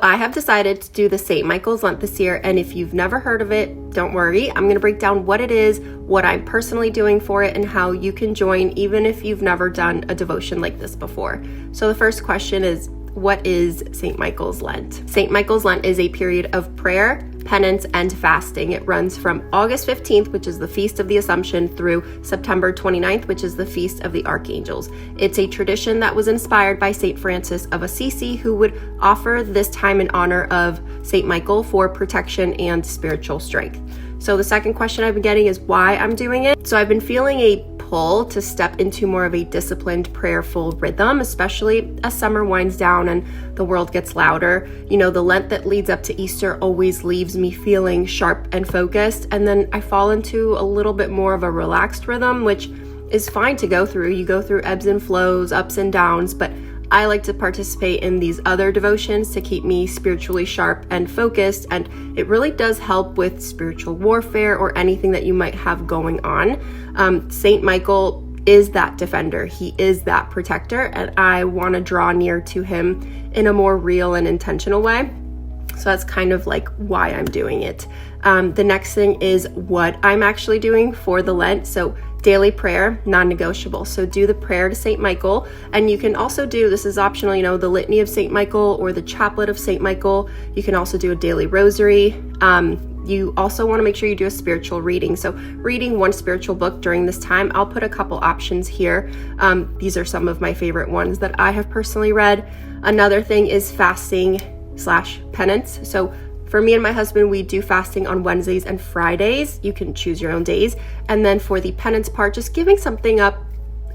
I have decided to do the St. Michael's Lent this year, and if you've never heard of it, don't worry. I'm going to break down what it is, what I'm personally doing for it, and how you can join even if you've never done a devotion like this before. So the first question is, what is St. Michael's Lent? St. Michael's Lent is a period of prayer, penance, and fasting. It runs from August 15th, which is the Feast of the Assumption, through September 29th, which is the Feast of the Archangels. It's a tradition that was inspired by St. Francis of Assisi, who would offer this time in honor of St. Michael for protection and spiritual strength. So the second question I've been getting is why I'm doing it. So I've been feeling a pull to step into more of a disciplined, prayerful rhythm, especially as summer winds down and the world gets louder. You know, the Lent that leads up to Easter always leaves me feeling sharp and focused, and then I fall into a little bit more of a relaxed rhythm, which is fine to go through. You go through ebbs and flows, ups and downs, but I like to participate in these other devotions to keep me spiritually sharp and focused, and it really does help with spiritual warfare or anything that you might have going on. Saint Michael is that defender. He is that protector, and I want to draw near to him in a more real and intentional way. So that's kind of like why I'm doing it. The next thing is what I'm actually doing for the Lent. So daily prayer, non-negotiable. So do the prayer to St. Michael, and you can also do, this is optional, you know, the Litany of St. Michael or the Chaplet of St. Michael. You can also do a daily rosary. You also want to make sure you do a spiritual reading. So reading one spiritual book during this time, I'll put a couple options here. These are some of my favorite ones that I have personally read. Another thing is fasting/penance. So for me and my husband, we do fasting on Wednesdays and Fridays. You can choose your own days. And then for the penance part, just giving something up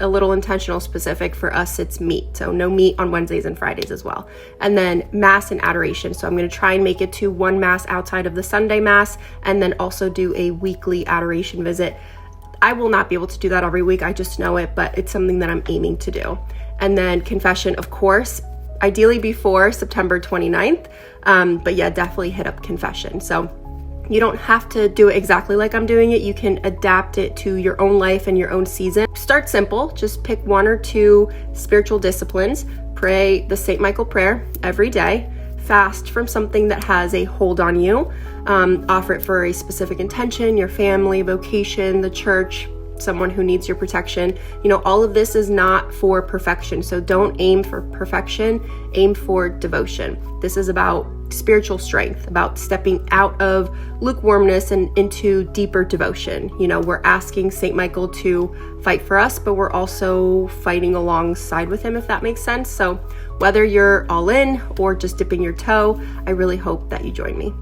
a little intentional specific. For us, it's meat. So no meat on Wednesdays and Fridays as well. And then Mass and adoration. So I'm going to try and make it to one Mass outside of the Sunday Mass, and then also do a weekly adoration visit. I will not be able to do that every week. I just know it, but it's something that I'm aiming to do. And then confession, of course, ideally before September 29th. But yeah, definitely hit up confession. So you don't have to do it exactly like I'm doing it. You can adapt it to your own life and your own season. Start simple. Just pick one or two spiritual disciplines. Pray the St. Michael prayer every day. Fast from something that has a hold on you. Offer it for a specific intention, your family, vocation, the church, someone who needs your protection. You know, all of this is not for perfection. So don't aim for perfection, aim for devotion. This is about spiritual strength, about stepping out of lukewarmness and into deeper devotion. You know, we're asking St. Michael to fight for us, but we're also fighting alongside with him, if that makes sense. So whether you're all in or just dipping your toe, I really hope that you join me.